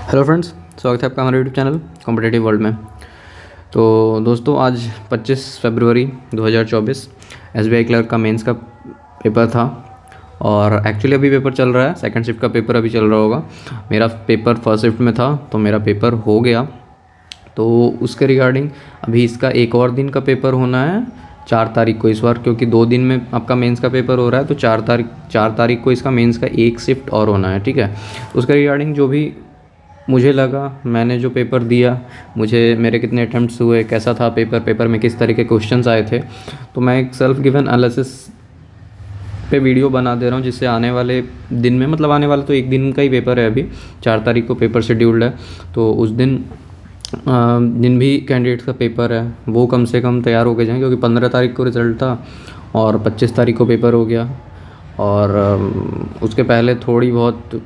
Hello friends, स्वागत है आपका हमारे यूट्यूब चैनल कॉम्पिटिटिव वर्ल्ड में। तो दोस्तों, आज 25 फरवरी 2024 एसबीआई क्लर्क का मेंस का पेपर था और एक्चुअली अभी पेपर चल रहा है। सेकंड शिफ्ट का पेपर अभी चल रहा होगा। मेरा पेपर फर्स्ट शिफ्ट में था तो मेरा पेपर हो गया। तो उसके रिगार्डिंग अभी इसका एक और दिन का पेपर होना है 4 तारीख को इस बार, क्योंकि 2 दिन में आपका मेंस का पेपर हो रहा है। तो 4 तारीख को इसका मेंस का एक शिफ्ट और होना है, ठीक है। उसके रिगार्डिंग जो भी मुझे लगा, मैंने जो पेपर दिया, मेरे कितने अटैम्प्ट्स हुए, कैसा था पेपर में किस तरह के क्वेश्चंस आए थे, तो मैं एक सेल्फ गिवन एनालिसिस पे वीडियो बना दे रहा हूँ, जिससे आने वाले दिन में, मतलब आने वाला तो एक दिन का ही पेपर है। अभी 4 तारीख को पेपर शेड्यूल्ड है, तो उस दिन जिन भी कैंडिडेट्स का पेपर है वो कम से कम तैयार होके जाएँ, क्योंकि 15 तारीख को रिज़ल्ट था और 25 तारीख को पेपर हो गया। और उसके पहले थोड़ी बहुत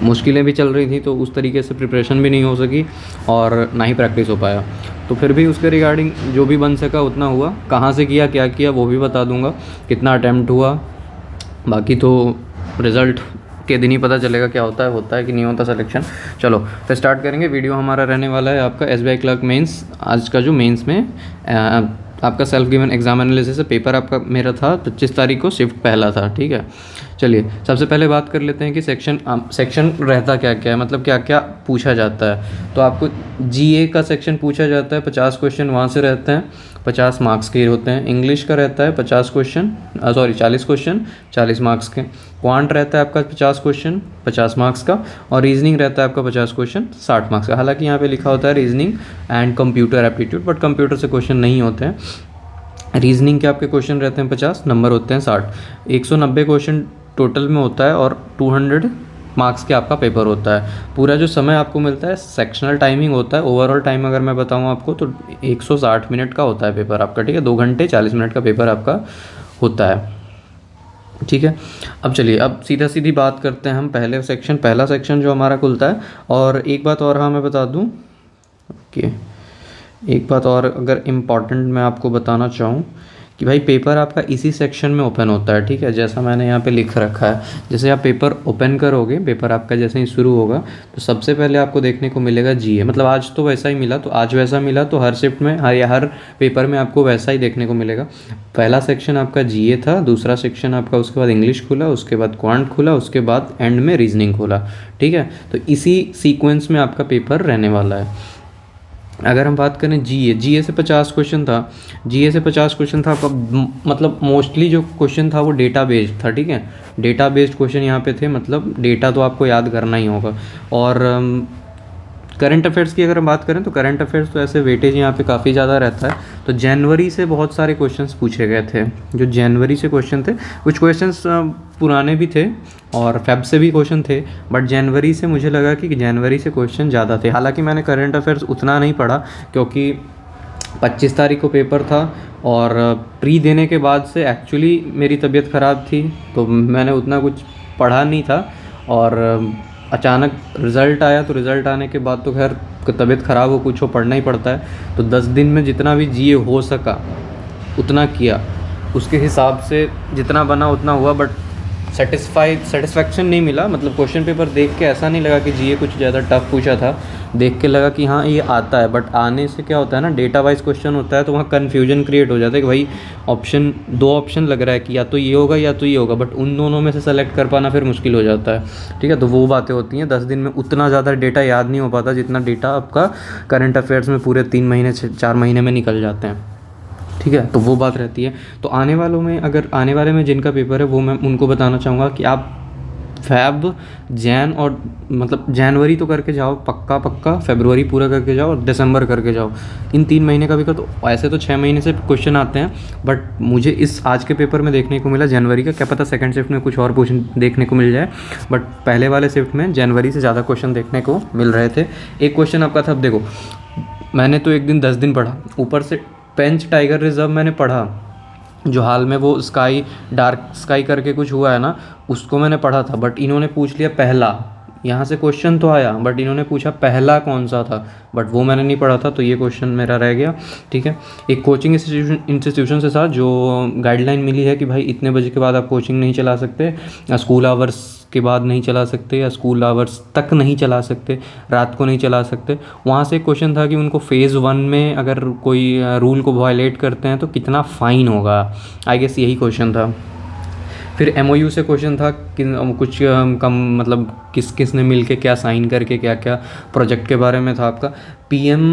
मुश्किलें भी चल रही थी, तो उस तरीके से प्रिपरेशन भी नहीं हो सकी और ना ही प्रैक्टिस हो पाया। तो फिर भी उसके रिगार्डिंग जो भी बन सका उतना हुआ। कहाँ से किया, क्या किया, वो भी बता दूंगा, कितना अटैम्प्ट हुआ। बाकी तो रिज़ल्ट के दिन ही पता चलेगा क्या होता है कि नहीं होता सिलेक्शन। चलो तो स्टार्ट करेंगे। वीडियो हमारा रहने वाला है आपका एसबीआई क्लर्क मेंस। आज का जो मेंस में आपका सेल्फ गिवन एग्जाम एनालिसिस है। पेपर आपका मेरा था 25 तारीख को, शिफ्ट पहला था, ठीक है। चलिए सबसे पहले बात कर लेते हैं कि सेक्शन रहता क्या क्या है, मतलब क्या क्या पूछा जाता है। तो आपको जीए का सेक्शन पूछा जाता है, 50 क्वेश्चन वहाँ से रहते हैं, 50 मार्क्स के होते हैं। इंग्लिश का रहता है 40 क्वेश्चन, 40 मार्क्स के। क्वांट रहता है आपका 50 क्वेश्चन 50 मार्क्स का, और रीजनिंग रहता है आपका 50 क्वेश्चन 60 मार्क्स का। हालांकि यहाँ पे लिखा होता है reasoning and computer aptitude, but computer से क्वेश्चन नहीं होते हैं। रीजनिंग के आपके क्वेश्चन रहते हैं 50, नंबर होते हैं 60। 190 क्वेश्चन टोटल में होता है और 200 मार्क्स के आपका पेपर होता है। पूरा जो समय आपको मिलता है सेक्शनल टाइमिंग होता है। ओवरऑल टाइम अगर मैं बताऊं आपको तो 160 मिनट का होता है पेपर आपका, ठीक है। 2 घंटे 40 मिनट का पेपर आपका होता है, ठीक है। अब चलिए, अब सीधी बात करते हैं हम पहला सेक्शन जो हमारा खुलता है। और एक बात और हाँ मैं बता दूं कि एक बात और अगर इम्पॉर्टेंट मैं आपको बताना चाहूँ कि भाई पेपर आपका इसी सेक्शन में ओपन होता है, ठीक है। जैसा मैंने यहाँ पे लिख रखा है, जैसे आप पेपर ओपन करोगे, पेपर आपका जैसे ही शुरू होगा तो सबसे पहले आपको देखने को मिलेगा जीए। मतलब आज तो वैसा ही मिला, तो आज वैसा मिला तो हर शिफ्ट में हर पेपर में आपको वैसा ही देखने को मिलेगा। पहला सेक्शन आपका जीए था, दूसरा सेक्शन आपका उसके बाद इंग्लिश खुला, उसके बाद क्वांट खुला, उसके बाद एंड में रीजनिंग खुला, ठीक है। तो इसी सीक्वेंस में आपका पेपर रहने वाला है। अगर हम बात करें जीए से 50 क्वेश्चन था। जीए से 50 क्वेश्चन था आपका, मतलब मोस्टली जो क्वेश्चन था वो डेटा बेस्ड था, ठीक है। डेटा बेस्ड क्वेश्चन यहाँ पे थे, मतलब डेटा तो आपको याद करना ही होगा। और करंट अफेयर्स की अगर हम बात करें तो करंट अफेयर्स तो ऐसे वेटेज यहाँ पे काफ़ी ज़्यादा रहता है। तो जनवरी से बहुत सारे क्वेश्चंस पूछे गए थे। जो जनवरी से क्वेश्चन थे, कुछ क्वेश्चंस पुराने भी थे और फेब से भी क्वेश्चन थे, बट जनवरी से मुझे लगा कि जनवरी से क्वेश्चन ज़्यादा थे। हालांकि मैंने करंट अफेयर्स उतना नहीं पढ़ा, क्योंकि 25 तारीख को पेपर था और प्री देने के बाद से एक्चुअली मेरी तबीयत ख़राब थी, तो मैंने उतना कुछ पढ़ा नहीं था। और अचानक रिज़ल्ट आया, तो रिज़ल्ट आने के बाद तो खैर तबीयत ख़राब हो कुछ हो, पढ़ना ही पड़ता है। तो 10 दिन में जितना भी जीए हो सका उतना किया, उसके हिसाब से जितना बना उतना हुआ। बट सेटिस्फैक्शन नहीं मिला। मतलब क्वेश्चन पेपर देख के ऐसा नहीं लगा कि जीए कुछ ज़्यादा टफ पूछा था। देख के लगा कि हाँ ये आता है, बट आने से क्या होता है ना, डेटा वाइज क्वेश्चन होता है, तो वहाँ कन्फ्यूजन क्रिएट हो जाता है कि भाई दो ऑप्शन लग रहा है कि या तो ये होगा या तो ये होगा, बट उन दोनों में से सेलेक्ट कर पाना फिर मुश्किल हो जाता है, ठीक है। तो वो बातें होती हैं। 10 दिन में उतना ज़्यादा डेटा याद नहीं हो पाता जितना डेटा आपका करंट अफेयर्स में पूरे 3 महीने 4 महीने में निकल जाते हैं, ठीक है। तो वो बात रहती है। तो आने वाले में जिनका पेपर है वो मैं उनको बताना चाहूँगा कि आप फैब और मतलब जनवरी तो करके जाओ पक्का, फरवरी पूरा करके जाओ और दिसंबर करके जाओ। इन 3 महीने का भी कर। तो ऐसे तो 6 महीने से क्वेश्चन आते हैं, बट मुझे इस आज के पेपर में देखने को मिला जनवरी का। क्या पता सेकंड शिफ्ट में कुछ और क्वेश्चन देखने को मिल जाए, बट पहले वाले शिफ्ट में जनवरी से ज़्यादा क्वेश्चन देखने को मिल रहे थे। एक क्वेश्चन आपका था, अब देखो मैंने तो एक दिन 10 दिन पढ़ा, ऊपर से पेंच टाइगर रिजर्व मैंने पढ़ा, जो हाल में वो डार्क स्काई करके कुछ हुआ है ना, उसको मैंने पढ़ा था। बट इन्होंने पूछ लिया पहला, यहाँ से क्वेश्चन तो आया बट इन्होंने पूछा पहला कौन सा था, बट वो मैंने नहीं पढ़ा था, तो ये क्वेश्चन मेरा रह गया, ठीक है। एक कोचिंग इंस्टीट्यूशन से साथ जो गाइडलाइन मिली है कि भाई इतने बजे के बाद आप कोचिंग नहीं चला सकते, स्कूल आवर्स के बाद नहीं चला सकते या स्कूल आवर्स तक नहीं चला सकते, रात को नहीं चला सकते। वहाँ से एक क्वेश्चन था कि उनको फ़ेज़ 1 में अगर कोई रूल को वायलेट करते हैं तो कितना फ़ाइन होगा, आई गेस यही क्वेश्चन था। फिर एमओयू से क्वेश्चन था कि कुछ कम मतलब किस किस ने मिल के क्या साइन करके क्या क्या प्रोजेक्ट के बारे में था आपका। पीएम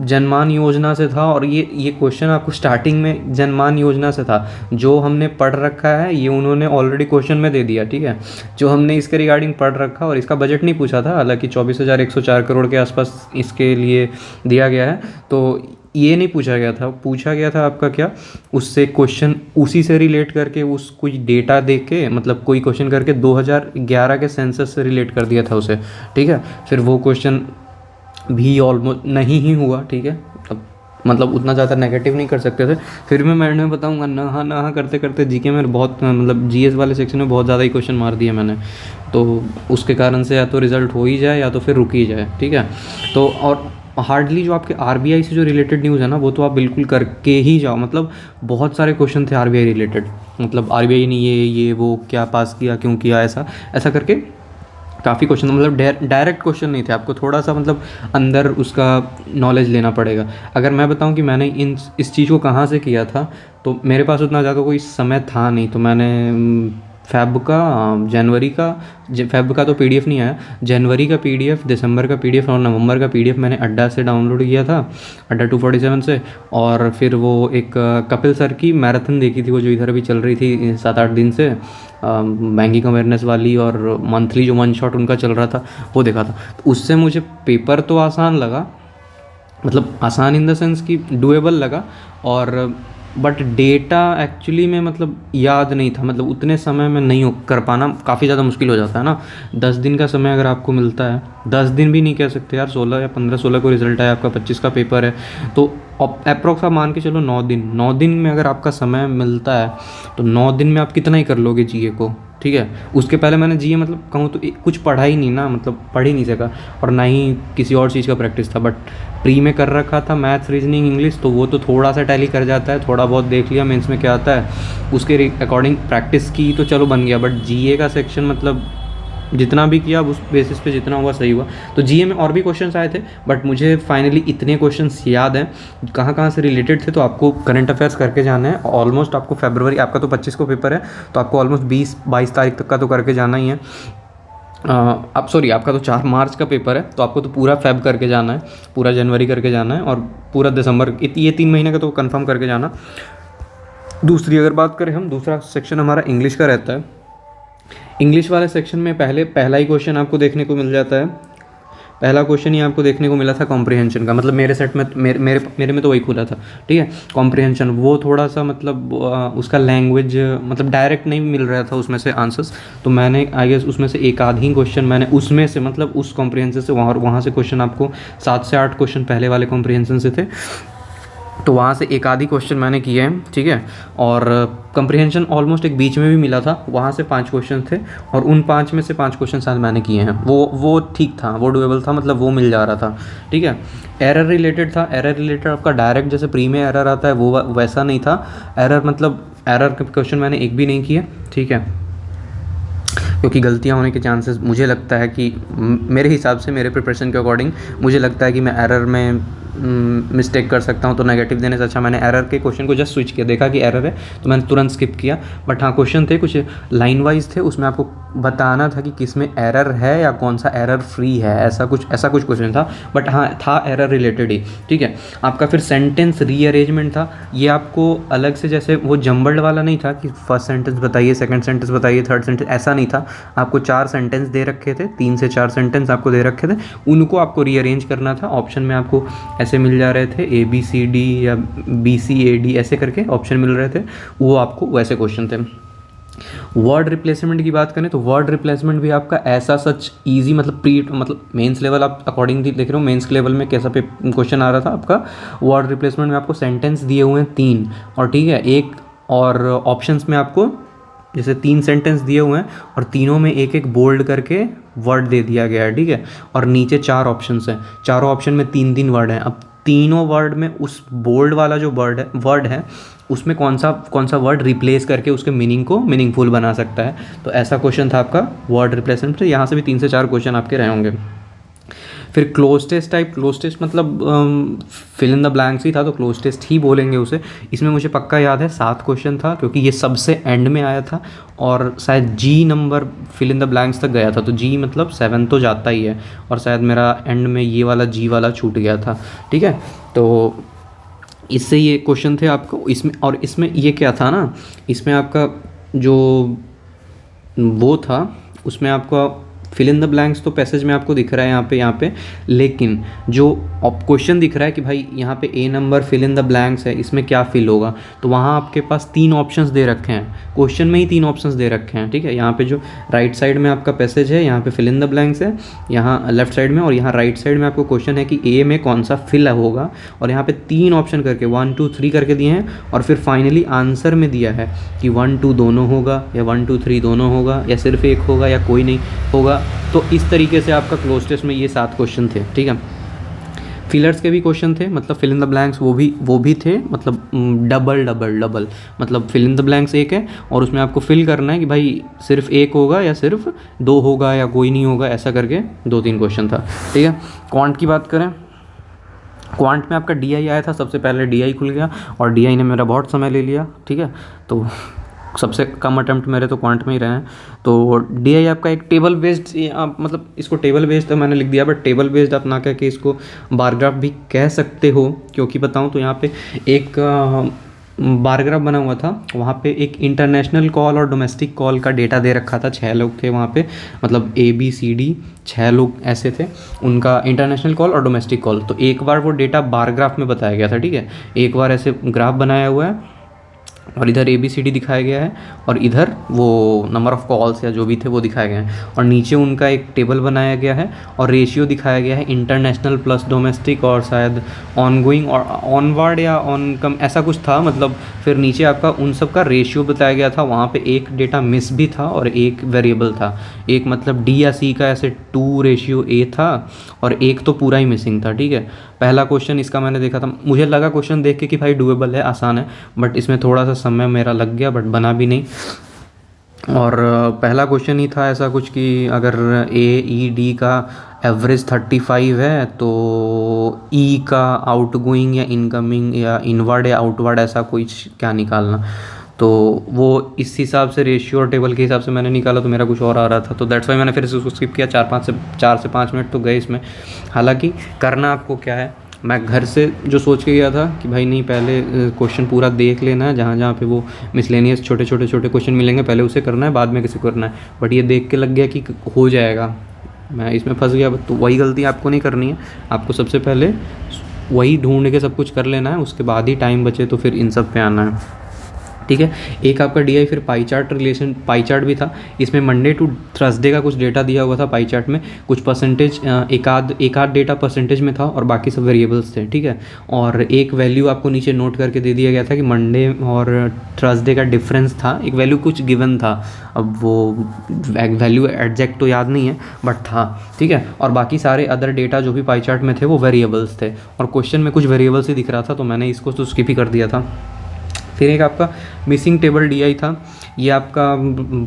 जनमान योजना से था, और ये क्वेश्चन आपको स्टार्टिंग में जनमान योजना से था। जो हमने पढ़ रखा है ये उन्होंने ऑलरेडी क्वेश्चन में दे दिया, ठीक है। जो हमने इसके रिगार्डिंग पढ़ रखा, और इसका बजट नहीं पूछा था, हालांकि 24,104 करोड़ के आसपास इसके लिए दिया गया है, तो ये नहीं पूछा गया था। पूछा गया था आपका क्या, उससे क्वेश्चन उसी से रिलेट करके उस कुछ डेटा दे के, मतलब कोई क्वेश्चन करके 2011 के सेंसस से रिलेट कर दिया था उसे, ठीक है। फिर वो क्वेश्चन भी ऑलमोस्ट नहीं ही हुआ, ठीक है। अब मतलब उतना ज़्यादा नेगेटिव नहीं कर सकते थे। फिर भी मैं बताऊंगा, नहा नहा करते करते जीके में बहुत मतलब जीएस वाले सेक्शन में बहुत ज़्यादा ही क्वेश्चन मार दिए मैंने, तो उसके कारण से या तो रिज़ल्ट हो ही जाए या तो फिर रुक ही जाए, ठीक है। तो और हार्डली जो आपके आरबीआई से जो रिलेटेड न्यूज़ है ना, वो तो आप बिल्कुल करके ही जाओ। मतलब बहुत सारे क्वेश्चन थे आरबीआई रिलेटेड, मतलब आरबीआई ने ये वो क्या पास किया, क्यों किया, ऐसा ऐसा करके काफ़ी क्वेश्चन, मतलब डायरेक्ट क्वेश्चन नहीं थे। आपको थोड़ा सा मतलब अंदर उसका नॉलेज लेना पड़ेगा। अगर मैं बताऊं कि मैंने इस चीज़ को कहाँ से किया था, तो मेरे पास उतना ज़्यादा कोई समय था नहीं, तो मैंने फ़ेब का तो पीडीएफ नहीं आया, जनवरी का पीडीएफ, दिसंबर का पीडीएफ और नवंबर का पीडीएफ मैंने अड्डा से डाउनलोड किया था, अड्डा 247 से। और फिर वो एक कपिल सर की मैराथन देखी थी, वो जो इधर भी चल रही थी 7-8 दिन से, बैंकिंग अवेयरनेस वाली, और मंथली जो वन शॉट उनका चल रहा था वो देखा था। तो उससे मुझे पेपर तो आसान लगा, मतलब आसान इन द सेंस कि डूएबल लगा, और बट डेटा एक्चुअली में मतलब याद नहीं था, मतलब उतने समय में नहीं कर पाना काफ़ी ज़्यादा मुश्किल हो जाता है ना। 10 दिन का समय अगर आपको मिलता है, 10 दिन भी नहीं कह सकते यार, 16 या 15-16 को रिजल्ट आया आपका, 25 का पेपर है, तो अप्रोक्स आप मान के चलो 9 दिन में अगर आपका समय मिलता है, तो 9 दिन में आप कितना ही कर लोगे जीए को, ठीक है। उसके पहले मैंने जीए मतलब कहूँ तो कुछ पढ़ा ही नहीं ना, मतलब पढ़ ही नहीं सका, और ना ही किसी और चीज़ का प्रैक्टिस था। बट प्री में कर रखा था मैथ्स, रीजनिंग, इंग्लिश, तो वो तो थोड़ा सा टैली कर जाता है, थोड़ा बहुत देख लिया मेंस में क्या आता है, उसके अकॉर्डिंग प्रैक्टिस की तो चलो बन गया। बट जीए का सेक्शन मतलब जितना भी किया उस बेसिस पे जितना हुआ सही हुआ। तो जीए में और भी क्वेश्चंस आए थे, बट मुझे फाइनली इतने क्वेश्चंस याद हैं कहाँ कहाँ से रिलेटेड थे। तो आपको करंट अफेयर्स करके जाना है ऑलमोस्ट, आपको फरवरी, आपका तो 25 को पेपर है, तो आपको ऑलमोस्ट 20-22 तारीख तक का तो करके जाना ही है। आप सॉरी, आपका तो 4 मार्च का पेपर है, तो आपको तो पूरा फेब करके जाना है, पूरा जनवरी करके जाना है, और पूरा दिसंबर, ये 3 महीने का तो कंफर्म करके जाना। दूसरी अगर बात करें हम, दूसरा सेक्शन हमारा इंग्लिश का रहता है। इंग्लिश वाले सेक्शन में पहला ही क्वेश्चन आपको देखने को मिल जाता है। पहला क्वेश्चन ही आपको देखने को मिला था कॉम्प्रिहेंशन का, मतलब मेरे सेट में मेरे में तो वही खुला था, ठीक है। कॉम्प्रिहेंशन वो थोड़ा सा मतलब उसका लैंग्वेज मतलब डायरेक्ट नहीं मिल रहा था उसमें से आंसर्स, तो मैंने आई गेस उसमें से एक आध ही क्वेश्चन मैंने उसमें से मतलब उस कॉम्प्रिहेंशन से, वहाँ से क्वेश्चन आपको 7 से 8 क्वेश्चन पहले वाले कॉम्प्रिहेंशन से थे, तो वहाँ से एक आधी क्वेश्चन मैंने किए हैं, ठीक है। और कंप्रीहेंशन ऑलमोस्ट एक बीच में भी मिला था, वहाँ से 5 क्वेश्चन थे, और उन 5 में से 5 क्वेश्चन शायद मैंने किए हैं। वो ठीक था, वो डुएबल था, मतलब वो मिल जा रहा था, ठीक है। एरर रिलेटेड था, एरर रिलेटेड आपका डायरेक्ट जैसे प्री में एरर आता है वो वैसा नहीं था। एरर मतलब एरर के क्वेश्चन मैंने एक भी नहीं किए, ठीक है, क्योंकि गलतियाँ होने के चांसेस मुझे लगता है कि मेरे हिसाब से, मेरे प्रिपरेशन के अकॉर्डिंग मुझे लगता है कि मैं एरर में मिस्टेक कर सकता हूँ, तो नेगेटिव देने से अच्छा मैंने एरर के क्वेश्चन को जस्ट स्विच किया, देखा कि एरर है तो मैंने तुरंत स्किप किया। बट हाँ, क्वेश्चन थे कुछ लाइन वाइज थे, उसमें आपको बताना था कि किस में एरर है या कौन सा एरर फ्री है, ऐसा कुछ क्वेश्चन था। बट हाँ, था एरर रिलेटेड ही, ठीक है। आपका फिर सेंटेंस रीअरेंजमेंट था, ये आपको अलग से, जैसे वो जंबल्ड वाला नहीं था कि फर्स्ट सेंटेंस बताइए, सेकंड सेंटेंस बताइए, थर्ड सेंटेंस, ऐसा नहीं था। आपको 4 सेंटेंस दे रखे थे, 3 से 4 सेंटेंस आपको दे रखे थे, उनको आपको रीअरेंज करना था। ऑप्शन में आपको ऐसे मिल जा रहे थे ABCD या BCAD ऐसे करके ऑप्शन मिल रहे थे, वो आपको वैसे क्वेश्चन थे। वर्ड रिप्लेसमेंट की बात करें तो वर्ड रिप्लेसमेंट भी आपका ऐसा सच इजी, मतलब मेंस लेवल आप अकॉर्डिंगली देख रहे हो, मेंस लेवल में कैसा क्वेश्चन आ रहा था आपका। वर्ड रिप्लेसमेंट में आपको सेंटेंस दिए हुए हैं 3, और ठीक है, एक और ऑप्शंस में आपको जैसे 3 सेंटेंस दिए हुए हैं और तीनों में एक एक बोल्ड करके वर्ड दे दिया गया है, ठीक है। और नीचे 4 ऑप्शंस हैं, चारों ऑप्शन में 3-3 वर्ड हैं। अब तीनों वर्ड में उस बोल्ड वाला जो वर्ड है उसमें कौन सा वर्ड रिप्लेस करके उसके मीनिंग को मीनिंगफुल बना सकता है। तो ऐसा क्वेश्चन था आपका वर्ड रिप्लेसमेंट से। यहाँ से भी 3 से 4 क्वेश्चन आपके रहे होंगे। फिर cloze test type, cloze test मतलब फिल इन द ब्लैंक्स ही था, तो क्लोज टेस्ट ही बोलेंगे उसे। इसमें मुझे पक्का याद है 7 क्वेश्चन था, क्योंकि ये सबसे एंड में आया था और शायद G number fill in the blanks तक गया था, तो जी मतलब 7 तो जाता ही है, और शायद मेरा एंड में ये वाला जी वाला छूट गया था। ठीक है, तो इससे ये क्वेश्चन थे आपको इसमें। और इसमें ये क्या था ना, इसमें आपका जो वो था उसमें आपका फिल इन द ब्लैंक्स तो पैसेज में आपको दिख रहा है यहाँ पे, लेकिन जो क्वेश्चन दिख रहा है कि भाई यहाँ पे A number fill in the blanks है, इसमें क्या फिल होगा, तो वहाँ आपके पास 3 ऑप्शंस दे रखे हैं, क्वेश्चन में ही 3 ऑप्शंस दे रखे हैं। ठीक है, यहाँ पे जो राइट साइड में आपका पैसेज है, यहाँ पे फिल इन द ब्लैंक्स है, यहाँ लेफ्ट साइड में, और यहाँ राइट साइड में आपको क्वेश्चन है कि ए में कौन सा फिल होगा, और यहाँ पे 3 ऑप्शन करके 1 2 3 करके दिए हैं, और फिर फाइनली आंसर में दिया है कि 1 2 दोनों होगा, या 1 2 3 दोनों होगा, या सिर्फ एक होगा, या कोई नहीं होगा। तो इस तरीके से आपका क्लोज टेस्ट में ये 7 क्वेश्चन थे। ठीक है, फिलर्स के भी क्वेश्चन थे, मतलब फिल इन द ब्लैंक्स वो भी थे, मतलब डबल, मतलब फिल इन द ब्लैंक्स एक है और उसमें आपको फिल करना है कि भाई सिर्फ एक होगा या सिर्फ 2 होगा या कोई नहीं होगा, ऐसा करके 2-3 क्वेश्चन था। ठीक है, क्वांट की बात करें, क्वांट में आपका डीआई आया था, सबसे पहले डीआई खुल गया और डीआई ने मेरा बहुत समय ले लिया। ठीक है, तो सबसे कम अटेम्प्ट मेरे तो क्वांट में ही रहे हैं। तो डीआई आपका एक टेबल बेस्ड, मतलब इसको टेबल बेस्ड तो मैंने लिख दिया, बट टेबल बेस्ड आप ना कह के इसको बार ग्राफ भी कह सकते हो, क्योंकि बताऊं तो यहाँ पे एक बार ग्राफ बना हुआ था, वहाँ पे एक इंटरनेशनल कॉल और डोमेस्टिक कॉल का डेटा दे रखा था। 6 लोग थे वहाँ पे, मतलब ABCD 6 लोग ऐसे थे, उनका इंटरनेशनल कॉल और डोमेस्टिक कॉल। तो एक बार वो डेटा बार ग्राफ में बताया गया था। ठीक है, एक बार ऐसे ग्राफ बनाया हुआ है और इधर ABCD दिखाया गया है और इधर वो नंबर ऑफ़ कॉल्स या जो भी थे वो दिखाए गए हैं, और नीचे उनका एक टेबल बनाया गया है और रेशियो दिखाया गया है इंटरनेशनल प्लस डोमेस्टिक, और शायद ऑनगोइंग और ऑनवर्ड या ऑन कम ऐसा कुछ था। मतलब फिर नीचे आपका उन सब का रेशियो बताया गया था। वहाँ पे एक डेटा मिस भी था और एक वेरिएबल था, एक मतलब D या C का ऐसे 2:A था और एक तो पूरा ही मिसिंग था। ठीक है, पहला क्वेश्चन इसका मैंने देखा था, मुझे लगा क्वेश्चन देख के कि भाई डूएबल है, आसान है, बट इसमें थोड़ा सा समय मेरा लग गया, बट बना भी नहीं। और पहला क्वेश्चन ही था ऐसा कुछ कि अगर AED का एवरेज 35 है तो E का आउटगोइंग या इनकमिंग या इनवर्ड या आउटवर्ड ऐसा कुछ क्या निकालना। तो वो इस हिसाब से रेशियो और टेबल के हिसाब से मैंने निकाला, तो मेरा कुछ और आ रहा था, तो दैट्स वाई मैंने फिर इसको स्किप किया। 4 से 5 मिनट तो गए इसमें। हालांकि करना आपको क्या है, मैं घर से जो सोच के गया था कि भाई नहीं, पहले क्वेश्चन पूरा देख लेना है, जहाँ जहाँ पे वो मिसलेनियस छोटे क्वेश्चन मिलेंगे पहले उसे करना है, बाद में किसी को करना है। बट ये देख के लग गया कि हो जाएगा, मैं इसमें फंस गया। तो वही गलती आपको नहीं करनी है, आपको सबसे पहले वही ढूंढ के सब कुछ कर लेना है, उसके बाद ही टाइम बचे तो फिर इन सब पे आना है। ठीक है, एक आपका डीआई फिर पाई चार्ट भी था। इसमें मंडे टू थर्सडे का कुछ डेटा दिया हुआ था पाई चार्ट में, कुछ परसेंटेज एक आध डेटा परसेंटेज में था और बाकी सब वेरिएबल्स थे। ठीक है, और एक वैल्यू आपको नीचे नोट करके दे दिया गया था कि मंडे और थर्सडे का डिफरेंस था, एक वैल्यू कुछ गिवन था, अब वो वैल्यू एग्जैक्ट तो याद नहीं है बट था। ठीक है, और बाकी सारे अदर डेटा जो भी पाई चार्ट में थे वो वेरिएबल्स थे, और क्वेश्चन में कुछ वेरिएबल्स ही दिख रहा था, तो मैंने इसको तो स्किप ही कर दिया था। फिर एक आपका मिसिंग टेबल डीआई था, ये आपका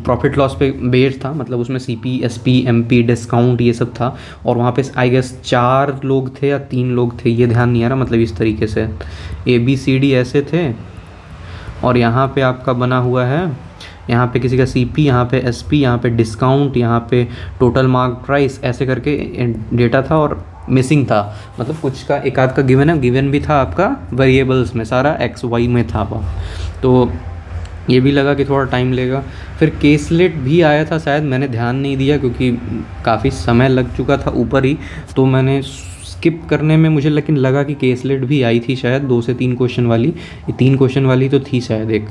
प्रॉफिट लॉस पे बेस्ड था, मतलब उसमें CP SP MP डिस्काउंट ये सब था, और वहाँ पे आई गेस 4 लोग थे या 3 लोग थे, ये ध्यान नहीं आ रहा। मतलब इस तरीके से ABCD ऐसे थे, और यहाँ पे आपका बना हुआ है, यहाँ पे किसी का CP, यहाँ पे SP, यहाँ पे डिस्काउंट, यहाँ पे टोटल मार्क प्राइस, ऐसे करके डेटा था और मिसिंग था। मतलब कुछ का एक आध का गिवन है, गिवन भी था आपका वेरिएबल्स में, सारा XY में था। तो ये भी लगा कि थोड़ा टाइम लेगा। फिर केसलेट भी आया था शायद, मैंने ध्यान नहीं दिया क्योंकि काफ़ी समय लग चुका था ऊपर ही, तो मैंने स्किप करने में मुझे लेकिन लगा कि केसलेट भी आई थी शायद 2 से 3 क्वेश्चन वाली, ये 3 क्वेश्चन वाली तो थी शायद एक,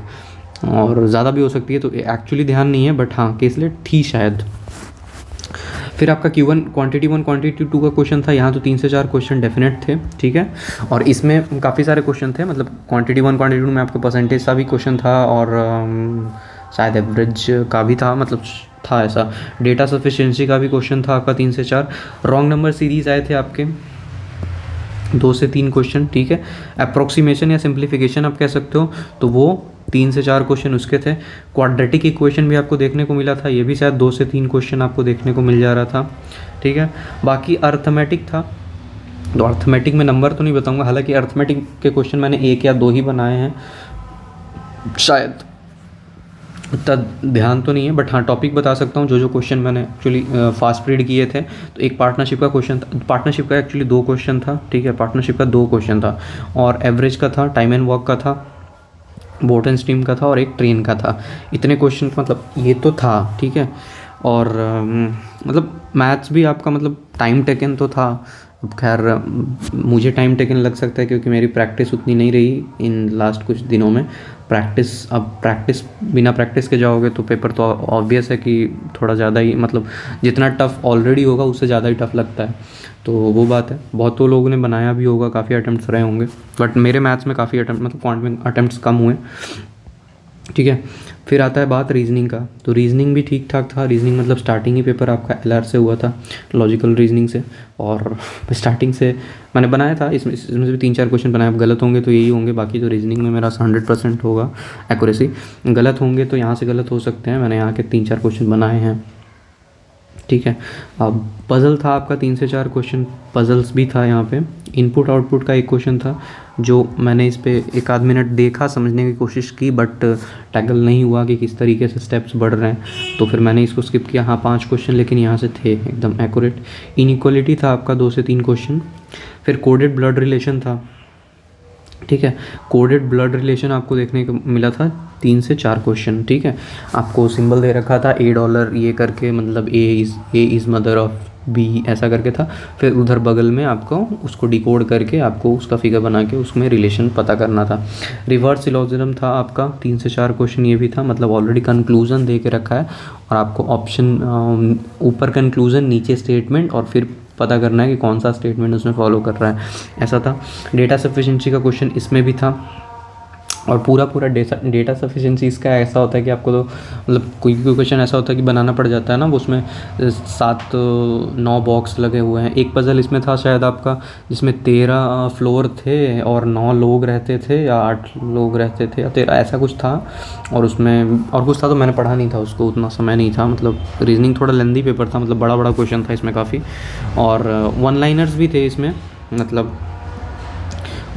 और ज़्यादा भी हो सकती है, तो एक्चुअली ध्यान नहीं है, बट हाँ केसलेट थी शायद। फिर आपका Q1 क्वांटिटी 1 क्वांटिटी 2 का क्वेश्चन था, यहाँ तो 3 से 4 क्वेश्चन डेफिनेट थे। ठीक है, और इसमें काफ़ी सारे क्वेश्चन थे, मतलब क्वांटिटी 1 क्वांटिटी 2 में आपका परसेंटेज का भी क्वेश्चन था और शायद एवरेज का भी था, मतलब था ऐसा। डेटा सफिशिएंसी का भी क्वेश्चन था आपका 3 से 4। रॉन्ग नंबर सीरीज़ आए थे आपके, 2 से 3 क्वेश्चन, ठीक है। अप्रोक्सीमेशन या सिंप्लीफिकेशन आप कह सकते हो, तो वो 3 से 4 क्वेश्चन उसके थे। क्वाड्रेटिक इक्वेशन भी आपको देखने को मिला था, ये भी शायद 2 से 3 क्वेश्चन आपको देखने को मिल जा रहा था, ठीक है। बाकी अर्थमेटिक था, तो अर्थमेटिक में नंबर तो नहीं बताऊंगा, हालांकि अर्थमेटिक के क्वेश्चन मैंने 1 या 2 ही बनाए हैं शायद, उतना ध्यान तो नहीं है, बट हाँ टॉपिक बता सकता हूँ जो जो क्वेश्चन मैंने एक्चुअली फास्ट रीड किए थे। तो एक पार्टनरशिप का क्वेश्चन था, पार्टनरशिप का एक्चुअली 2 क्वेश्चन था, ठीक है, पार्टनरशिप का 2 क्वेश्चन था, और एवरेज का था, टाइम एंड वर्क का था, बोट एंड स्ट्रीम का था, और एक ट्रेन का था। इतने क्वेश्चन मतलब ये तो था, ठीक है। और मतलब मैथ्स भी आपका मतलब टाइम टेकन तो था। अब खैर मुझे टाइम टेकन लग सकता है क्योंकि मेरी प्रैक्टिस उतनी नहीं रही इन लास्ट कुछ दिनों में। प्रैक्टिस बिना प्रैक्टिस के जाओगे तो पेपर तो ऑब्वियस है कि थोड़ा ज़्यादा ही, मतलब जितना टफ़ ऑलरेडी होगा उससे ज़्यादा ही टफ़ लगता है, तो वो बात है। बहुतों लोगों ने बनाया भी होगा, काफ़ी अटैम्प्ट्स रहे होंगे, बट मेरे मैथ्स में काफ़ी अटैम्प्ट मतलब क्वांट में अटैम्प्ट्स कम हुए, ठीक है। फिर आता है बात रीजनिंग का, तो रीजनिंग भी ठीक ठाक था। रीजनिंग मतलब स्टार्टिंग ही पेपर आपका एलआर से हुआ था, लॉजिकल रीजनिंग से, और स्टार्टिंग से मैंने बनाया था। इसमें से भी 3-4 क्वेश्चन बनाए, अब गलत होंगे तो यही होंगे, बाकी तो रीजनिंग में मेरा 100% होगा एक्यूरेसी। गलत होंगे तो यहाँ से गलत हो सकते हैं, मैंने यहाँ के 3-4 क्वेश्चन बनाए हैं, ठीक है। अब पज़ल था आपका 3 से 4 क्वेश्चन, पज़ल्स भी था यहाँ पे। इनपुट आउटपुट का एक क्वेश्चन था जो मैंने इस पे 1 आध मिनट देखा, समझने की कोशिश की, बट टैकल नहीं हुआ कि किस तरीके से स्टेप्स बढ़ रहे हैं, तो फिर मैंने इसको स्किप किया। हाँ 5 क्वेश्चन लेकिन यहाँ से थे एकदम एक्यूरेट। इनइक्वालिटी था आपका 2 से 3 क्वेश्चन। फिर कोडेड ब्लड रिलेशन था, ठीक है। कोडेड ब्लड रिलेशन आपको देखने को मिला था 3 से 4 क्वेश्चन, ठीक है। आपको सिंबल दे रखा था $, ये करके, मतलब A is mother of B, ऐसा करके था। फिर उधर बगल में आपको उसको डिकोड करके आपको उसका फिगर बना के उसमें रिलेशन पता करना था। रिवर्स सिलोजिज्म था आपका 3 से 4 क्वेश्चन, ये भी था, मतलब ऑलरेडी कंक्लूजन दे के रखा है और आपको ऑप्शन ऊपर कंक्लूजन नीचे स्टेटमेंट, और फिर पता करना है कि कौन सा स्टेटमेंट उसमें फॉलो कर रहा है, ऐसा था। डेटा सफिशिएंसी का क्वेश्चन इसमें भी था, और पूरा डेटा सफिशिएंसी इसका ऐसा होता है कि आपको तो मतलब कोई क्वेश्चन ऐसा होता है कि बनाना पड़ जाता है ना, वो उसमें 7-9 बॉक्स लगे हुए हैं। एक पज़ल इसमें था शायद आपका जिसमें 13 फ्लोर थे और 9 लोग रहते थे, या 8 लोग रहते थे, या 13 ऐसा कुछ था। और उसमें और कुछ था तो मैंने पढ़ा नहीं था उसको, उतना समय नहीं था, मतलब रीजनिंग थोड़ा लेंदी पेपर था, मतलब बड़ा क्वेश्चन था इसमें काफ़ी। और वन लाइनर्स भी थे इसमें, मतलब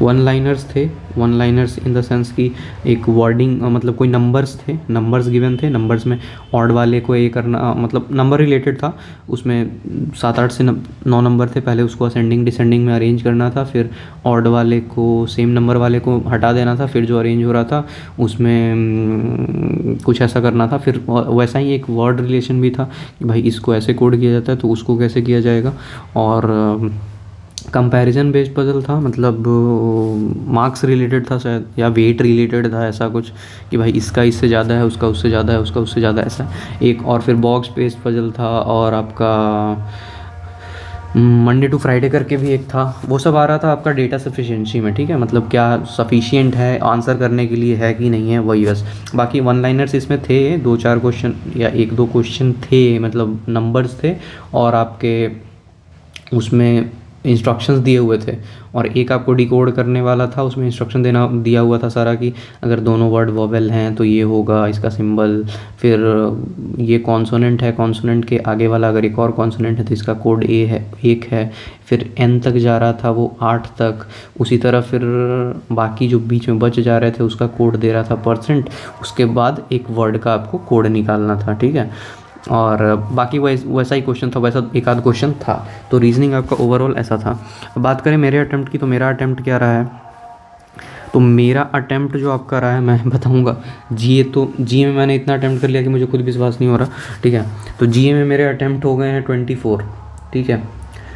one liners in the sense कि एक वर्डिंग, मतलब कोई नंबर्स थे, नंबर्स गिवन थे, नंबर्स में ऑड वाले को ये करना, मतलब नंबर रिलेटेड था। उसमें 7-8 से 9 नंबर थे, पहले उसको असेंडिंग डिसेंडिंग में अरेंज करना था, फिर ऑड वाले को सेम नंबर वाले को हटा देना था, फिर जो अरेंज हो रहा था उसमें कुछ ऐसा करना था। फिर वैसा ही एक वर्ड रिलेशन भी था कि भाई इसको ऐसे कोड किया जाता है तो उसको कैसे किया जाएगा। और कंपैरिजन बेस्ड पजल था, मतलब मार्क्स रिलेटेड था शायद, या वेट रिलेटेड था, ऐसा कुछ कि भाई इसका इससे ज़्यादा है, उसका उससे ज़्यादा है, उसका उससे ज़्यादा, ऐसा एक। और फिर बॉक्स बेस्ड पजल था, और आपका मंडे टू फ्राइडे करके भी एक था। वो सब आ रहा था आपका डेटा सफिशिएंसी में, ठीक है, मतलब क्या सफिशिएंट है आंसर करने के लिए है कि नहीं है, वही बस। बाकी वन लाइनर्स इसमें थे 2-4 क्वेश्चन या 1-2 क्वेश्चन थे, मतलब नंबर्स थे, और आपके उसमें इंस्ट्रक्शंस दिए हुए थे, और एक आपको डिकोड करने वाला था, उसमें इंस्ट्रक्शन दिया हुआ था सारा कि अगर दोनों वर्ड वोवेल हैं तो ये होगा इसका सिंबल, फिर ये कॉन्सोनेंट है, कॉन्सोनेंट के आगे वाला अगर एक और कॉन्सोनेंट है तो इसका कोड ए है, 1 है। फिर n तक जा रहा था वो 8 तक, उसी तरह फिर बाकी जो बीच में बच जा रहे थे उसका कोड दे रहा था %। उसके बाद एक वर्ड का आपको कोड निकालना था, ठीक है। और बाकी वैसा ही क्वेश्चन था, वैसा 1 आध क्वेश्चन था। तो रीजनिंग आपका ओवरऑल ऐसा था। बात करें मेरे अटैम्प्ट की, तो मेरा अटैम्प्ट क्या रहा है, तो मेरा अटैम्प्ट जो आपका रहा है मैं बताऊंगा। जीए में मैंने इतना अटैम्प्ट कर लिया कि मुझे खुद विश्वास नहीं हो रहा, ठीक है। तो जीए में मेरे अटैम्प्ट हो गए हैं 24, ठीक है।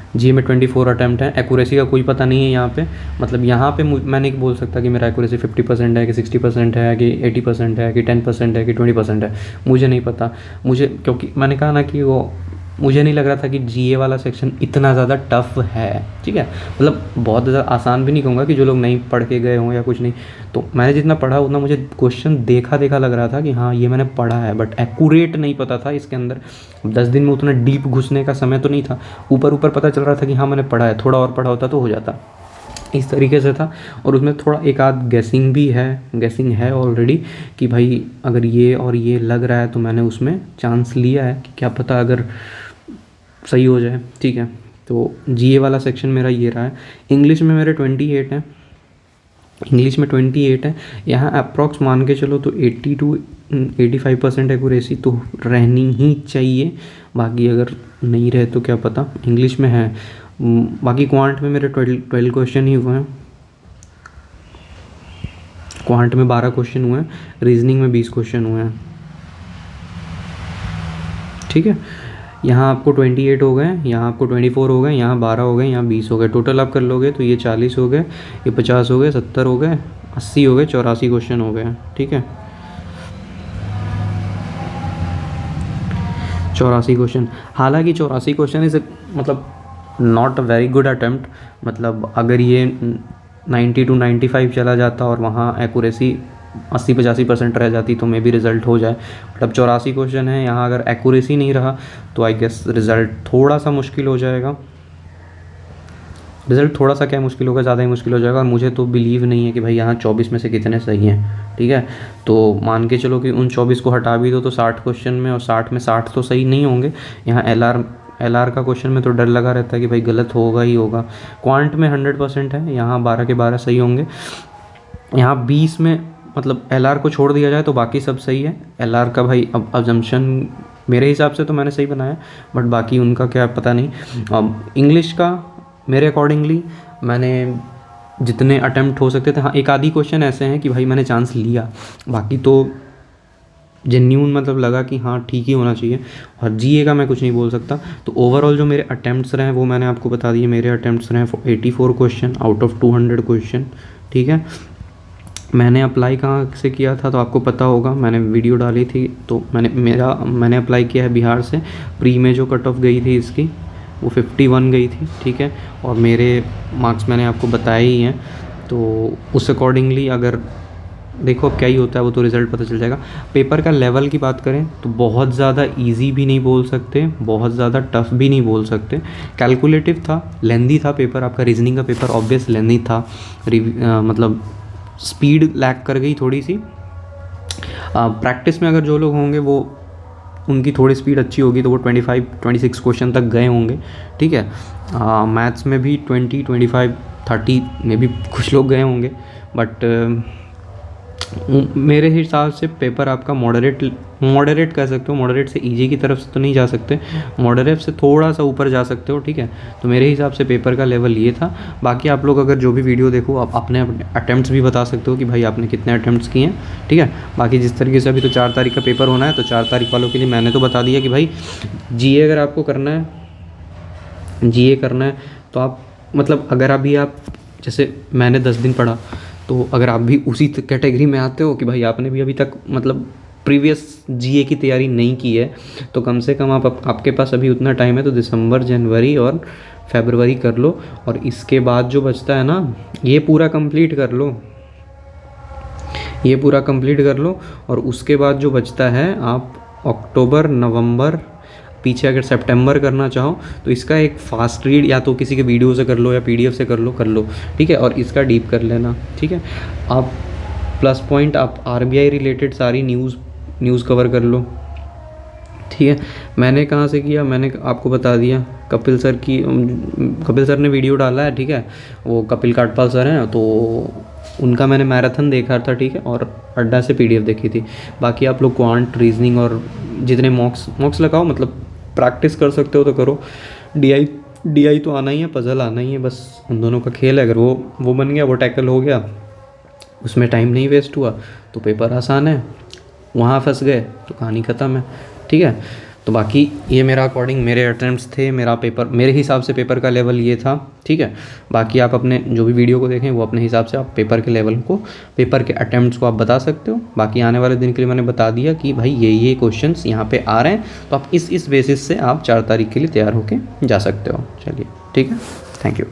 जी में 24 अटैम्प्ट है। एक्यूरेसी का कोई पता नहीं है यहाँ पे, मतलब यहाँ पे मैं नहीं बोल सकता कि मेरा एक्यूरेसी 50% है कि 60% है कि 80% है कि 10% है कि 20% है, मुझे नहीं पता। मुझे क्योंकि मैंने कहा ना कि वो मुझे नहीं लग रहा था कि जीए वाला सेक्शन इतना ज़्यादा टफ है, ठीक है। मतलब बहुत ज़्यादा आसान भी नहीं कहूँगा कि जो लोग नहीं पढ़ के गए हों या कुछ नहीं। तो मैंने जितना पढ़ा उतना मुझे क्वेश्चन देखा लग रहा था कि हाँ ये मैंने पढ़ा है, बट एक्यूरेट नहीं पता था इसके अंदर। 10 दिन में उतना डीप घुसने का समय तो नहीं था, ऊपर पता चल रहा था कि हाँ मैंने पढ़ा है, थोड़ा और पढ़ा होता तो हो जाता। इस तरीके से था। और उसमें थोड़ा एक आध गैसिंग है ऑलरेडी कि भाई अगर ये और ये लग रहा है तो मैंने उसमें चांस लिया है कि क्या पता अगर सही हो जाए, ठीक है। तो जीए वाला सेक्शन मेरा ये रहा है। इंग्लिश में मेरे 28 हैं, यहाँ अप्रॉक्स मान के चलो तो 80 to 85% एक्यूरेसी तो रहनी ही चाहिए। बाकी अगर नहीं रहे तो क्या पता, इंग्लिश में है। बाकी क्वांट में मेरे 12 क्वेश्चन ही हुए हैं, क्वांट में 12 क्वेश्चन हुए हैं, रीजनिंग में 20 क्वेश्चन हुए हैं, ठीक है। यहाँ आपको 28 हो गए, यहाँ आपको 24 हो गए, यहाँ 12 हो गए, यहाँ 20 हो गए। टोटल आप कर लोगे तो ये 40 हो गए, ये 50 हो गए, 70 हो गए, 80 हो गए, 84 क्वेश्चन हो गए, ठीक है। 84 क्वेश्चन, हालांकि 84 क्वेश्चन इज मतलब not a very good attempt. मतलब अगर ये 90 to 95 चला जाता और वहाँ एक्यूरेसी 80-85% रह जाती तो मे भी रिज़ल्ट हो जाए। बट अब 84 क्वेश्चन है, यहाँ अगर एक्यूरेसी नहीं रहा तो आई गेस रिज़ल्ट थोड़ा सा मुश्किल हो जाएगा। रिज़ल्ट थोड़ा सा क्या मुश्किल होगा, ज़्यादा ही मुश्किल हो जाएगा। और मुझे तो बिलीव नहीं है कि भाई यहाँ 24 में से कितने सही हैं, ठीक है। तो मान के चलो कि उन 24 को हटा भी दो तो 60 क्वेश्चन में, और 60 में 60 तो सही नहीं होंगे। यहाँ एलआर का क्वेश्चन में तो डर लगा रहता है कि भाई गलत होगा ही होगा। क्वांट में 100% है, यहाँ 12 के 12 सही होंगे। यहाँ 20 में मतलब एलआर को छोड़ दिया जाए तो बाकी सब सही है। एलआर का भाई अब अजम्पशन मेरे हिसाब से तो मैंने सही बनाया, बट बाकी उनका क्या पता नहीं। अब इंग्लिश का मेरे अकॉर्डिंगली मैंने जितने अटेम्प्ट हो सकते थे, हाँ एक आधी क्वेश्चन ऐसे हैं कि भाई मैंने चांस लिया, बाकी तो जेन्यून मतलब लगा कि हाँ ठीक ही होना चाहिए। और जीए का मैं कुछ नहीं बोल सकता। तो ओवरऑल जो मेरे अटेम्प्ट्स रहे वो मैंने आपको बता दिए। मेरे अटेम्प्ट्स रहे 84 क्वेश्चन आउट ऑफ 200 क्वेश्चन, ठीक है। मैंने अप्लाई कहाँ से किया था तो आपको पता होगा, मैंने वीडियो डाली थी। तो मैंने अप्लाई किया है बिहार से। प्री में जो कट ऑफ गई थी इसकी वो 51 गई थी, ठीक है। और मेरे मार्क्स मैंने आपको बताए ही हैं। तो उस अकॉर्डिंगली अगर देखो अब क्या ही होता है वो तो रिज़ल्ट पता चल जाएगा। पेपर का लेवल की बात करें तो बहुत ज़्यादा इजी भी नहीं बोल सकते, बहुत ज़्यादा टफ भी नहीं बोल सकते। कैलकुलेटिव था, लेंदी था पेपर आपका। रीजनिंग का पेपर ऑब्वियस लेंदी था, मतलब स्पीड लैग कर गई थोड़ी सी। प्रैक्टिस में अगर जो लोग होंगे वो उनकी थोड़ी स्पीड अच्छी होगी तो वो 25-26 क्वेश्चन तक गए होंगे, ठीक है। मैथ्स में भी 20, 25, 30 में भी कुछ लोग गए होंगे। बट मेरे हिसाब से पेपर आपका मॉडरेट कह सकते हो। मॉडरेट से इजी की तरफ से तो नहीं जा सकते, मॉडरेट से थोड़ा सा ऊपर जा सकते हो, ठीक है। तो मेरे हिसाब से पेपर का लेवल ये था। बाकी आप लोग अगर जो भी वीडियो देखो आप अपने अटैम्प्ट्स भी बता सकते हो कि भाई आपने कितने अटैम्प्ट्स किए हैं, ठीक है। बाकी जिस तरीके से अभी तो 4 तारीख का पेपर होना है, तो 4 तारीख वालों के लिए मैंने तो बता दिया कि भाई जीए अगर आपको करना है तो आप मतलब अगर अभी आप जैसे मैंने 10 दिन पढ़ा, तो अगर आप भी उसी कैटेगरी में आते हो कि भाई आपने भी अभी तक मतलब प्रीवियस जीए की तैयारी नहीं की है, तो कम से कम आपके पास अभी उतना टाइम है तो दिसंबर, जनवरी और फरवरी कर लो। और इसके बाद जो बचता है ना, ये पूरा कंप्लीट कर लो। और उसके बाद जो बचता है आप अक्टूबर, नवंबर, पीछे अगर सितंबर करना चाहो तो इसका एक फास्ट रीड या तो किसी के वीडियो से कर लो या पीडीएफ से कर लो, ठीक है। और इसका डीप कर लेना, ठीक है। आप प्लस पॉइंट आप आरबीआई रिलेटेड सारी न्यूज़ कवर कर लो, ठीक है। मैंने कहाँ से किया, मैंने आपको बता दिया। कपिल सर ने वीडियो डाला है, ठीक है। वो कपिल काटपाल सर हैं, तो उनका मैंने मैराथन देखा था, ठीक है। और अड्डा से पीडीएफ देखी थी। बाकी आप लोग क्वांट, रीजनिंग और जितने मॉक्स लगाओ, मतलब प्रैक्टिस कर सकते हो तो करो। डीआई तो आना ही है, पजल आना ही है, बस उन दोनों का खेल है। अगर वो बन गया, वो टैकल हो गया, उसमें टाइम नहीं वेस्ट हुआ तो पेपर आसान है। वहाँ फंस गए तो कहानी ख़त्म है, ठीक है। तो बाकी ये मेरा अकॉर्डिंग मेरे अटेम्प्ट्स थे। मेरे हिसाब से पेपर का लेवल ये था, ठीक है। बाकी आप अपने जो भी वीडियो को देखें वो अपने हिसाब से आप पेपर के लेवल को, पेपर के अटेम्प्ट्स को आप बता सकते हो। बाकी आने वाले दिन के लिए मैंने बता दिया कि भाई ये क्वेश्चंस यहाँ पे आ रहे हैं, तो आप इस बेसिस से आप 4 तारीख के लिए तैयार होके जा सकते हो। चलिए ठीक है, थैंक यू।